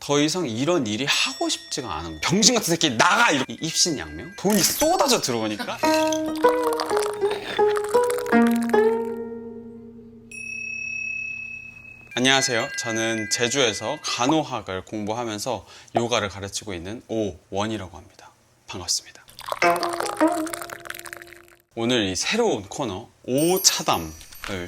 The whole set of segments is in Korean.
더 이상 이런 일이 하고 싶지가 않은 거예요. 병신 같은 새끼 나가! 이렇게 입신양명? 돈이 쏟아져 들어오니까 안녕하세요. 저는 제주에서 간호학을 공부하면서 요가를 가르치고 있는 오원이라고 합니다. 반갑습니다. 오늘 이 새로운 코너 오차담을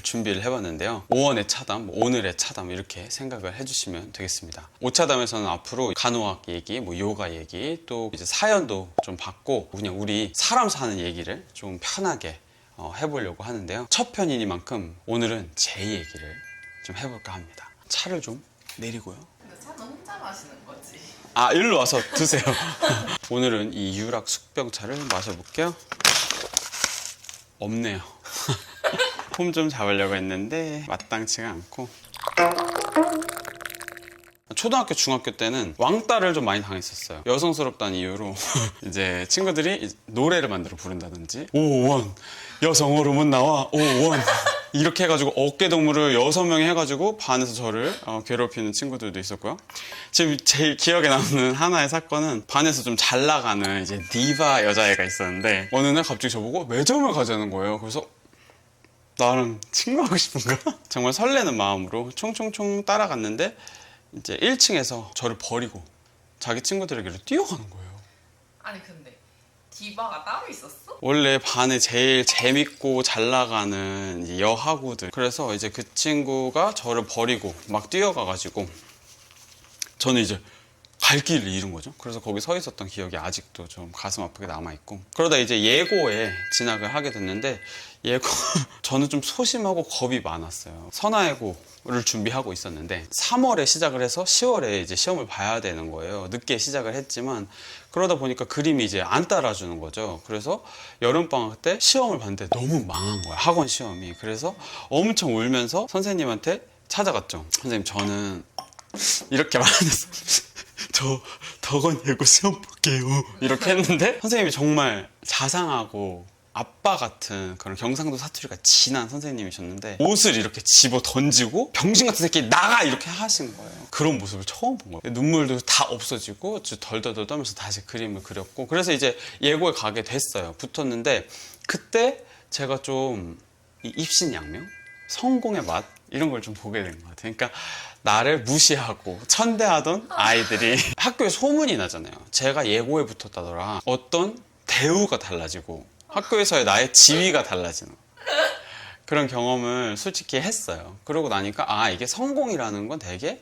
준비를 해봤는데요. 오원의 차담, 오늘의 차담 이렇게 생각을 해주시면 되겠습니다. 오차담에서는 앞으로 간호학 얘기, 요가 얘기, 또 이제 사연도 좀 받고 그냥 우리 사람 사는 얘기를 좀 편하게 해보려고 하는데요. 첫 편이니만큼 오늘은 제 얘기를 좀 해볼까 합니다. 차를 좀 내리고요. 근데 차는 혼자 마시는 거지. 아, 일로 와서 드세요. 오늘은 이 유락 숙병차를 마셔볼게요. 없네요. 폼 좀 잡으려고 했는데 마땅치가 않고. 초등학교, 중학교 때는 왕따를 좀 많이 당했었어요. 여성스럽다는 이유로 이제 친구들이 노래를 만들어 부른다든지 오원 여성 호르몬 나와 오원 이렇게 해가지고 어깨동무를 6명이 해가지고 반에서 저를 괴롭히는 친구들도 있었고요. 지금 제일 기억에 남는 하나의 사건은 반에서 좀 잘 나가는 이제 디바 여자애가 있었는데 어느 날 갑자기 저보고 매점을 가자는 거예요. 그래서 나랑 친구하고 싶은가? 정말 설레는 마음으로 총총총 따라갔는데 이제 1층에서 저를 버리고 자기 친구들에게로 뛰어가는 거예요. 아니 근데 디바가 따로 있었어? 원래 반에 제일 재밌고 잘 나가는 이제 여하구들. 그래서 이제 그 친구가 저를 버리고 막 뛰어가가지고 저는 이제 갈 길을 잃은 거죠. 그래서 거기 서 있었던 기억이 아직도 좀 가슴 아프게 남아있고. 그러다 이제 예고에 진학을 하게 됐는데 예고 저는 좀 소심하고 겁이 많았어요. 선화예고를 준비하고 있었는데 3월에 시작을 해서 10월에 이제 시험을 봐야 되는 거예요. 늦게 시작을 했지만 그러다 보니까 그림이 이제 안 따라주는 거죠. 그래서 여름방학 때 시험을 봤는데 너무 망한 거야, 학원 시험이. 그래서 엄청 울면서 선생님한테 찾아갔죠. 선생님, 저는 이렇게 말했어요. 저 덕원 예고 시험 볼게요 이렇게 했는데 선생님이 정말 자상하고 아빠 같은 그런 경상도 사투리가 진한 선생님이셨는데 옷을 이렇게 집어 던지고 병신 같은 새끼 나가! 이렇게 하신 거예요. 그런 모습을 처음 본 거예요. 눈물도 다 없어지고 덜덜덜 떨면서 다시 그림을 그렸고 그래서 이제 예고에 가게 됐어요. 붙었는데 그때 제가 좀 이 입신양명? 성공의 맛? 이런 걸 좀 보게 된 것 같아요. 그러니까 나를 무시하고 천대하던 아이들이 학교에 소문이 나잖아요. 제가 예고에 붙었다더라. 어떤 대우가 달라지고 학교에서의 나의 지위가 달라지는 그런 경험을 솔직히 했어요. 그러고 나니까 이게 성공이라는 건 되게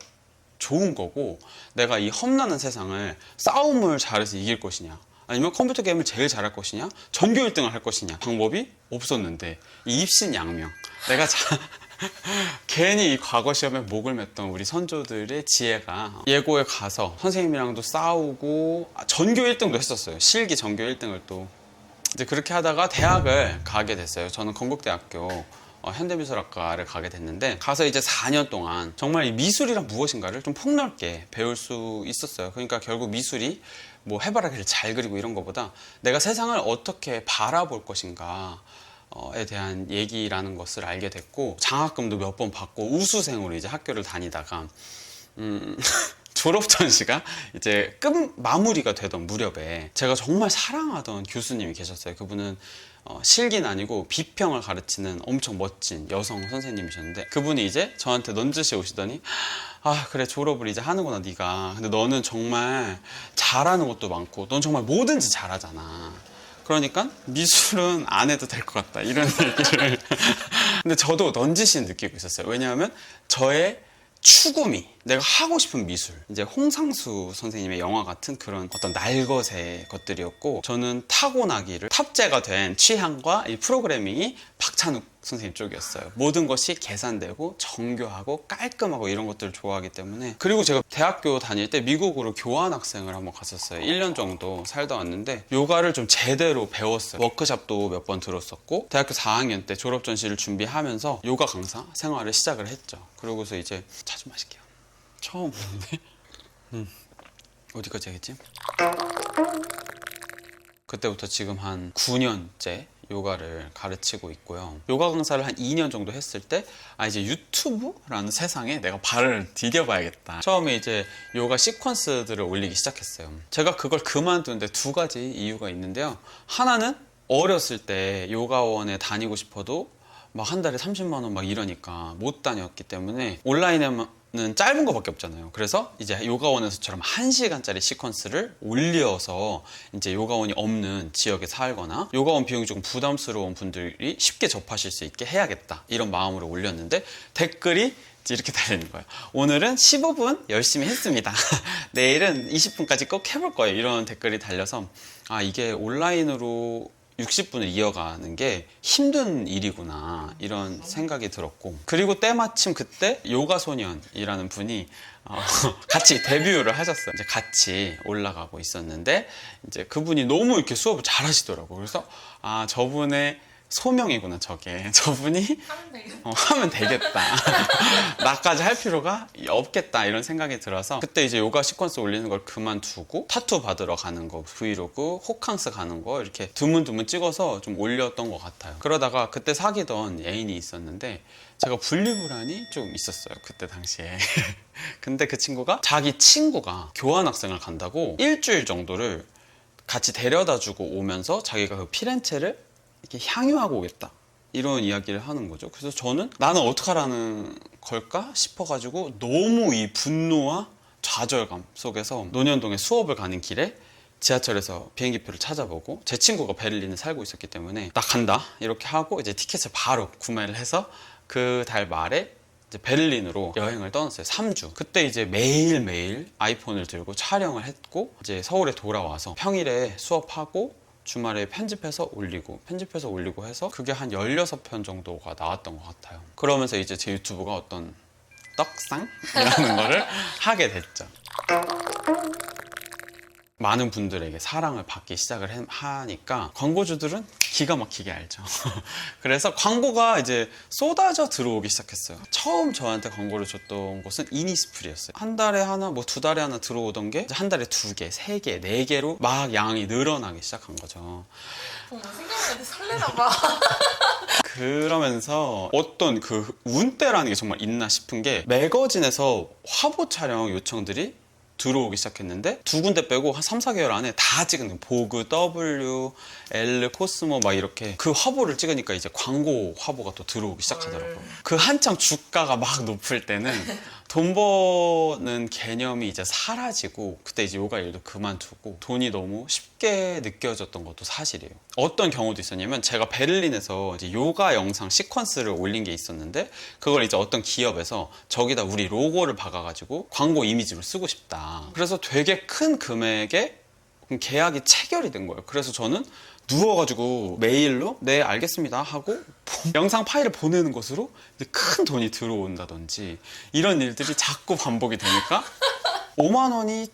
좋은 거고 내가 이 험난한 세상을 싸움을 잘해서 이길 것이냐 아니면 컴퓨터 게임을 제일 잘할 것이냐 전교 1등을 할 것이냐 방법이 없었는데 이 입신양명 내가 괜히 이 과거 시험에 목을 맸던 우리 선조들의 지혜가 예고에 가서 선생님이랑도 싸우고 전교 1등도 했었어요. 실기 전교 1등을 또 이제 그렇게 하다가 대학을 가게 됐어요. 저는 건국대학교 현대미술학과를 가게 됐는데 가서 이제 4년 동안 정말 이 미술이란 무엇인가를 좀 폭넓게 배울 수 있었어요. 그러니까 결국 미술이 뭐 해바라기를 잘 그리고 이런 것보다 내가 세상을 어떻게 바라볼 것인가 에 대한 얘기라는 것을 알게 됐고 장학금도 몇 번 받고 우수생으로 이제 학교를 다니다가 졸업 전시가 이제 끝 마무리가 되던 무렵에 제가 정말 사랑하던 교수님이 계셨어요. 그분은 실기는 아니고 비평을 가르치는 엄청 멋진 여성 선생님이셨는데 그분이 이제 저한테 넌지시 오시더니 그래 졸업을 이제 하는구나 네가. 근데 너는 정말 잘하는 것도 많고 넌 정말 뭐든지 잘하잖아. 그러니까 미술은 안 해도 될 것 같다 이런 얘기를 근데 저도 넌지시 느끼고 있었어요. 왜냐하면 저의 추구미 내가 하고 싶은 미술 이제 홍상수 선생님의 영화 같은 그런 어떤 날것의 것들이었고 저는 타고나기를 탑재가 된 취향과 이 프로그래밍이 박찬욱 선생님 쪽이었어요. 모든 것이 계산되고 정교하고 깔끔하고 이런 것들을 좋아하기 때문에 그리고 제가 대학교 다닐 때 미국으로 교환학생을 한번 갔었어요. 1년 정도 살다 왔는데 요가를 좀 제대로 배웠어요. 워크숍도 몇 번 들었었고 대학교 4학년 때 졸업 전시를 준비하면서 요가 강사 생활을 시작을 했죠. 그러고서 이제 차 좀 마실게요. 처음 보는데 어디까지 하겠지? 그때부터 지금 한 9년째 요가를 가르치고 있고요. 요가 강사를 한 2년 정도 했을 때 이제 유튜브라는 세상에 내가 발을 디뎌봐야겠다. 처음에 이제 요가 시퀀스들을 올리기 시작했어요. 제가 그걸 그만둔 데 두 가지 이유가 있는데요. 하나는 어렸을 때 요가원에 다니고 싶어도 막 한 달에 30만 원 막 이러니까 못 다녔기 때문에 온라인에는 짧은 거밖에 없잖아요. 그래서 이제 요가원에서처럼 1시간짜리 시퀀스를 올려서 이제 요가원이 없는 지역에 살거나 요가원 비용이 조금 부담스러운 분들이 쉽게 접하실 수 있게 해야겠다, 이런 마음으로 올렸는데 댓글이 이렇게 달리는 거예요. 오늘은 15분 열심히 했습니다. 내일은 20분까지 꼭 해볼 거예요. 이런 댓글이 달려서 이게 온라인으로 60분을 이어가는 게 힘든 일이구나, 이런 생각이 들었고, 그리고 때마침 그때 요가소년이라는 분이 같이 데뷔를 하셨어요. 이제 같이 올라가고 있었는데 이제 그분이 너무 이렇게 수업을 잘 하시더라고요. 그래서 저분의 소명이구나 저게. 저분이 하면 되겠다. 나까지 할 필요가 없겠다, 이런 생각이 들어서 그때 이제 요가 시퀀스 올리는 걸 그만두고 타투 받으러 가는 거 브이로그, 호캉스 가는 거 이렇게 드문드문 찍어서 좀 올렸던 것 같아요. 그러다가 그때 사귀던 애인이 있었는데 제가 분리불안이 좀 있었어요, 그때 당시에. 근데 그 친구가 자기 친구가 교환학생을 간다고 일주일 정도를 같이 데려다주고 오면서 자기가 그 피렌체를 이렇게 향유하고 오겠다, 이런 이야기를 하는 거죠. 그래서 저는 나는 어떡하라는 걸까 싶어가지고 너무 이 분노와 좌절감 속에서 논현동에 수업을 가는 길에 지하철에서 비행기표를 찾아보고, 제 친구가 베를린에 살고 있었기 때문에 나 간다 이렇게 하고 이제 티켓을 바로 구매를 해서 그 달 말에 이제 베를린으로 여행을 떠났어요. 3주. 그때 이제 매일매일 아이폰을 들고 촬영을 했고, 이제 서울에 돌아와서 평일에 수업하고 주말에 편집해서 올리고 해서 그게 한 16편 정도가 나왔던 것 같아요. 그러면서 이제 제 유튜브가 어떤 떡상이라는 거를 하게 됐죠. 많은 분들에게 사랑을 받기 시작을 하니까 광고주들은 기가 막히게 알죠. 그래서 광고가 이제 쏟아져 들어오기 시작했어요. 처음 저한테 광고를 줬던 곳은 이니스프리였어요. 한 달에 하나, 뭐 두 달에 하나 들어오던 게 한 달에 2개, 3개, 4개로 막 양이 늘어나기 시작한 거죠. 생각만 해도 설레나 봐. 그러면서 어떤 그 운대라는 게 정말 있나 싶은 게, 매거진에서 화보 촬영 요청들이 들어오기 시작했는데 두 군데 빼고 한 3, 4개월 안에 다 찍은 거예요. 보그, W, L, 코스모 막 이렇게 그 화보를 찍으니까 이제 광고 화보가 또 들어오기 시작하더라고요. 그 한창 주가가 막 높을 때는 돈 버는 개념이 이제 사라지고, 그때 이제 요가 일도 그만두고 돈이 너무 쉽게 느껴졌던 것도 사실이에요. 어떤 경우도 있었냐면, 제가 베를린에서 이제 요가 영상 시퀀스를 올린 게 있었는데 그걸 이제 어떤 기업에서 저기다 우리 로고를 박아가지고 광고 이미지로 쓰고 싶다. 그래서 되게 큰 금액의 계약이 체결이 된 거예요. 그래서 저는 누워가지고 메일로 네 알겠습니다 하고 영상 파일을 보내는 것으로 큰 돈이 들어온다든지, 이런 일들이 자꾸 반복이 되니까 5만 원이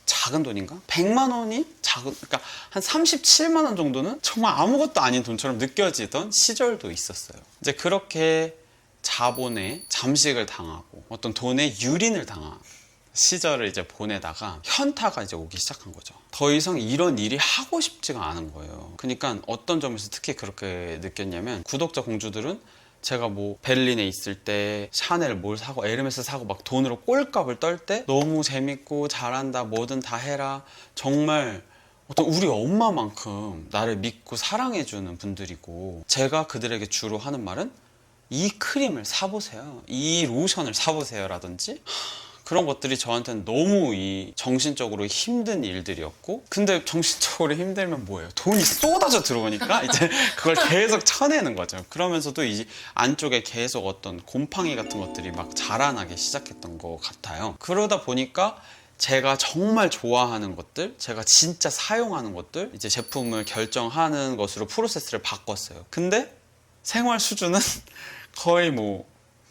작은 돈인가? 100만 원이 작은, 그러니까 한 37만 원 정도는 정말 아무것도 아닌 돈처럼 느껴지던 시절도 있었어요. 이제 그렇게 자본에 잠식을 당하고 어떤 돈에 유린을 당한 시절을 이제 보내다가 현타가 이제 오기 시작한 거죠. 더 이상 이런 일이 하고 싶지가 않은 거예요. 그러니까 어떤 점에서 특히 그렇게 느꼈냐면, 구독자 공주들은 제가 뭐 베를린에 있을 때 샤넬 뭘 사고 에르메스 사고 막 돈으로 꼴값을 떨 때 너무 재밌고 잘한다, 뭐든 다 해라, 정말 어떤 우리 엄마만큼 나를 믿고 사랑해주는 분들이고, 제가 그들에게 주로 하는 말은 이 크림을 사보세요, 이 로션을 사보세요 라든지, 그런 것들이 저한테는 너무 이 정신적으로 힘든 일들이었고, 근데 정신적으로 힘들면 뭐예요? 돈이 쏟아져 들어오니까 이제 그걸 계속 쳐내는 거죠. 그러면서도 이 안쪽에 계속 어떤 곰팡이 같은 것들이 막 자라나기 시작했던 것 같아요. 그러다 보니까 제가 정말 좋아하는 것들, 제가 진짜 사용하는 것들, 이제 제품을 결정하는 것으로 프로세스를 바꿨어요. 근데 생활 수준은 거의 뭐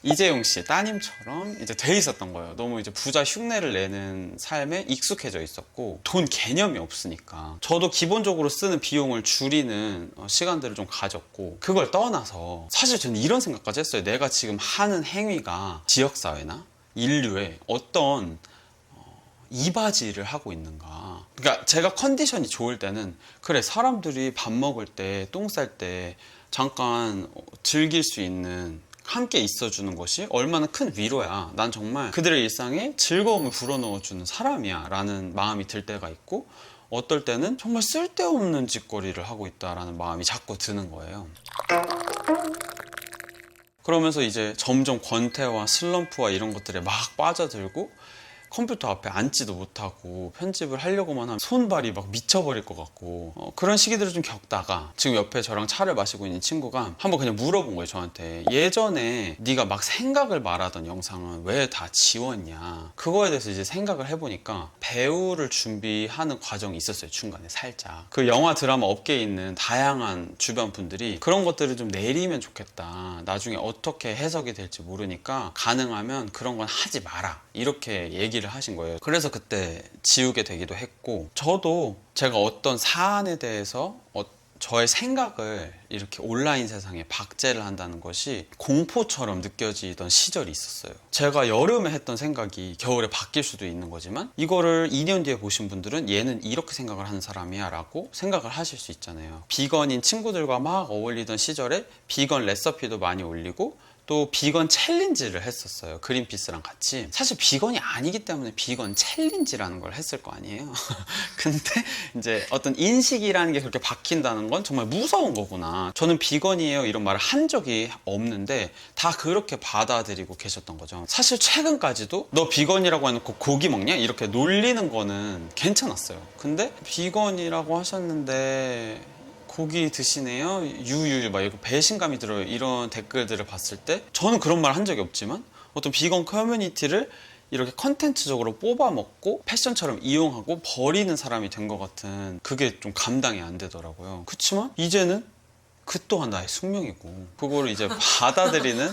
이재용 씨 따님처럼 이제 돼 있었던 거예요. 너무 이제 부자 흉내를 내는 삶에 익숙해져 있었고, 돈 개념이 없으니까 저도 기본적으로 쓰는 비용을 줄이는 시간들을 좀 가졌고, 그걸 떠나서 사실 저는 이런 생각까지 했어요. 내가 지금 하는 행위가 지역사회나 인류에 어떤 이 바지를 하고 있는가. 그러니까 제가 컨디션이 좋을 때는 그래, 사람들이 밥 먹을 때, 똥 쌀 때 잠깐 즐길 수 있는, 함께 있어주는 것이 얼마나 큰 위로야. 난 정말 그들의 일상에 즐거움을 불어넣어주는 사람이야 라는 마음이 들 때가 있고, 어떨 때는 정말 쓸데없는 짓거리를 하고 있다라는 마음이 자꾸 드는 거예요. 그러면서 이제 점점 권태와 슬럼프와 이런 것들에 막 빠져들고, 컴퓨터 앞에 앉지도 못하고 편집을 하려고만 하면 손발이 막 미쳐버릴 것 같고, 그런 시기들을 좀 겪다가 지금 옆에 저랑 차를 마시고 있는 친구가 한번 그냥 물어본 거예요, 저한테. 예전에 네가 막 생각을 말하던 영상은 왜 다 지웠냐. 그거에 대해서 이제 생각을 해보니까 배우를 준비하는 과정이 있었어요, 중간에 살짝. 그 영화 드라마 업계에 있는 다양한 주변 분들이 그런 것들을 좀 내리면 좋겠다, 나중에 어떻게 해석이 될지 모르니까 가능하면 그런 건 하지 마라, 이렇게 얘기를 하신 거예요. 그래서 그때 지우게 되기도 했고, 저도 제가 어떤 사안에 대해서 저의 생각을 이렇게 온라인 세상에 박제를 한다는 것이 공포처럼 느껴지던 시절이 있었어요. 제가 여름에 했던 생각이 겨울에 바뀔 수도 있는 거지만, 이거를 2년 뒤에 보신 분들은 얘는 이렇게 생각을 하는 사람이야 라고 생각을 하실 수 있잖아요. 비건인 친구들과 막 어울리던 시절에 비건 레시피도 많이 올리고, 또 비건 챌린지를 했었어요, 그린피스랑 같이. 사실 비건이 아니기 때문에 비건 챌린지라는 걸 했을 거 아니에요. 근데 이제 어떤 인식이라는 게 그렇게 박힌다는 건 정말 무서운 거구나. 저는 비건이에요 이런 말을 한 적이 없는데 다 그렇게 받아들이고 계셨던 거죠. 사실 최근까지도 너 비건이라고 해놓고 고기 먹냐? 이렇게 놀리는 거는 괜찮았어요. 근데 비건이라고 하셨는데 고기 드시네요? 유유 막 이렇게 배신감이 들어요. 이런 댓글들을 봤을 때 저는 그런 말 한 적이 없지만, 어떤 비건 커뮤니티를 이렇게 컨텐츠적으로 뽑아먹고 패션처럼 이용하고 버리는 사람이 된 것 같은, 그게 좀 감당이 안 되더라고요. 그렇지만 이제는 그 또한 나의 숙명이고, 그거를 이제 받아들이는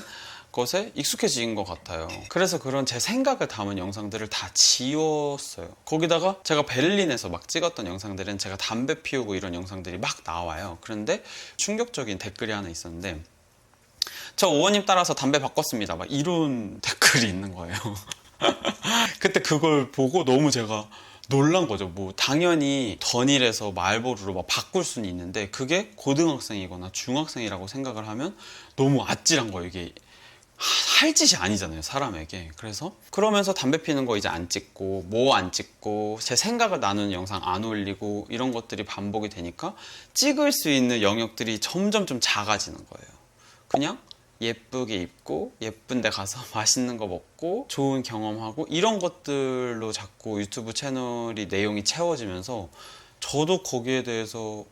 것에 익숙해진 것 같아요. 그래서 그런 제 생각을 담은 영상들을 다 지웠어요. 거기다가 제가 베를린에서 막 찍었던 영상들은 제가 담배 피우고 이런 영상들이 막 나와요. 그런데 충격적인 댓글이 하나 있었는데, 저 오원님 따라서 담배 바꿨습니다, 막 이런 댓글이 있는 거예요. 그때 그걸 보고 너무 제가 놀란 거죠. 뭐 당연히 던일에서 말보루로 막 바꿀 수는 있는데, 그게 고등학생이거나 중학생이라고 생각을 하면 너무 아찔한 거예요. 이게 할 짓이 아니잖아요, 사람에게. 그래서 그러면서 담배 피는 거 이제 안 찍고, 뭐 안 찍고, 제 생각을 나누는 영상 안 올리고, 이런 것들이 반복이 되니까 찍을 수 있는 영역들이 점점 좀 작아지는 거예요. 그냥 예쁘게 입고 예쁜 데 가서 맛있는 거 먹고 좋은 경험하고, 이런 것들로 자꾸 유튜브 채널이 내용이 채워지면서 저도 거기에 대해서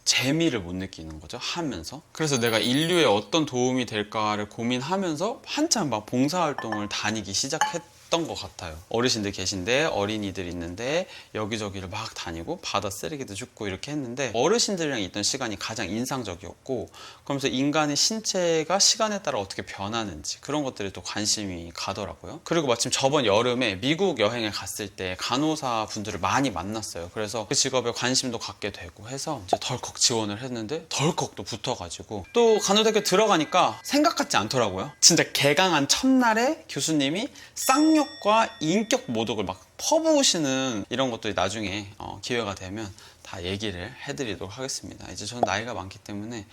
재미를 못 느끼는 거죠, 하면서. 그래서 내가 인류에 어떤 도움이 될까를 고민하면서 한참 막 봉사활동을 다니기 시작했던 것 같아요. 어르신들 계신데, 어린이들 있는데 여기저기를 막 다니고 바다 쓰레기도 줍고 이렇게 했는데, 어르신들이랑 있던 시간이 가장 인상적이었고, 그러면서 인간의 신체가 시간에 따라 어떻게 변하는지 그런 것들에 또 관심이 가더라고요. 그리고 마침 저번 여름에 미국 여행을 갔을 때 간호사 분들을 많이 만났어요. 그래서 그 직업에 관심도 갖게 되고 해서 이제 덜컥 지원을 했는데, 덜컥 또 붙어가지고, 또 간호대학교 들어가니까 생각 같지 않더라고요. 진짜 개강한 첫날에 교수님이 쌍욕과 인격 모독을 막 퍼부으시는 이런 것들이 나중에 기회가 되면 다 얘기를 해드리도록 하겠습니다. 이제 저는 나이가 많기 때문에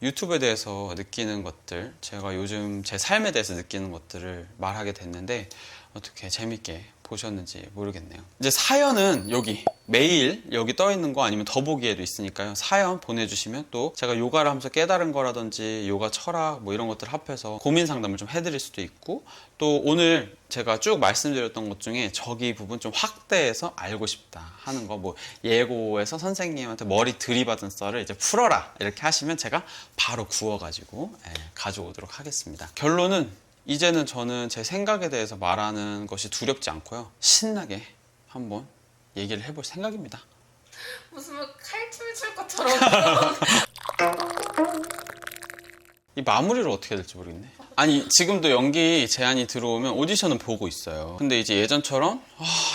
유튜브에 대해서 느끼는 것들, 제가 요즘 제 삶에 대해서 느끼는 것들을 말하게 됐는데 어떻게 재밌게 보셨는지 모르겠네요. 이제 사연은 여기 메일 여기 떠 있는 거 아니면 더보기에도 있으니까요. 사연 보내주시면 또 제가 요가를 하면서 깨달은 거라든지 요가 철학 뭐 이런 것들 합해서 고민 상담을 좀 해드릴 수도 있고, 또 오늘 제가 쭉 말씀드렸던 것 중에 저기 부분 좀 확대해서 알고 싶다 하는 거, 뭐 예고에서 선생님한테 머리 들이받은 썰을 이제 풀어라 이렇게 하시면 제가 바로 구워가지고 가져오도록 하겠습니다. 결론은 이제는 저는 제 생각에 대해서 말하는 것이 두렵지 않고요, 신나게 한번 얘기를 해볼 생각입니다. 무슨 칼춤 출 것처럼. 이 마무리를 어떻게 해야 될지 모르겠네. 아니, 지금도 연기 제안이 들어오면 오디션은 보고 있어요. 근데 이제 예전처럼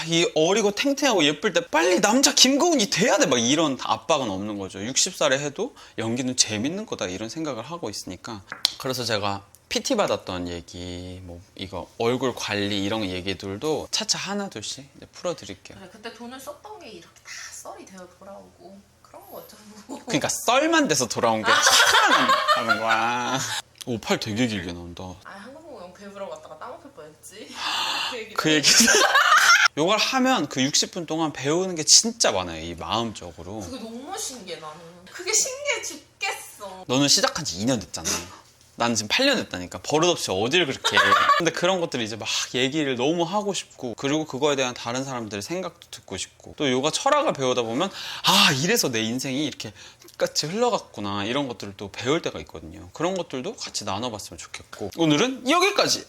이 어리고 탱탱하고 예쁠 때 빨리 남자 김고은이 돼야 돼 막 이런 압박은 없는 거죠. 60살에 해도 연기는 재밌는 거다 이런 생각을 하고 있으니까. 그래서 제가 PT 받았던 얘기, 뭐 이거 얼굴 관리 이런 얘기들도 차차 하나둘씩 이제 풀어드릴게요. 그래, 그때 돈을 썼던 게 이렇게 다 썰이 되어 돌아오고 그런 거 어쩌고. 그러니까 썰만 돼서 돌아온 게 하는 거야. 오, 팔 되게 길게 나온다. 아, 한국무용 배우러 갔다가 땀 흘릴 뻔했지. 그 얘기. 요걸 하면 그 60분 동안 배우는 게 진짜 많아요. 이 마음적으로. 그게 너무 신기해 나는. 그게 신기해 죽겠어. 너는 시작한 지 2년 됐잖아. 나는 지금 8년 됐다니까. 버릇없이 어딜 그렇게 해. 근데 그런 것들을 이제 막 얘기를 너무 하고 싶고, 그리고 그거에 대한 다른 사람들의 생각도 듣고 싶고, 또 요가 철학을 배우다 보면 아, 이래서 내 인생이 이렇게 끝까지 흘러갔구나, 이런 것들을 또 배울 때가 있거든요. 그런 것들도 같이 나눠봤으면 좋겠고, 오늘은 여기까지.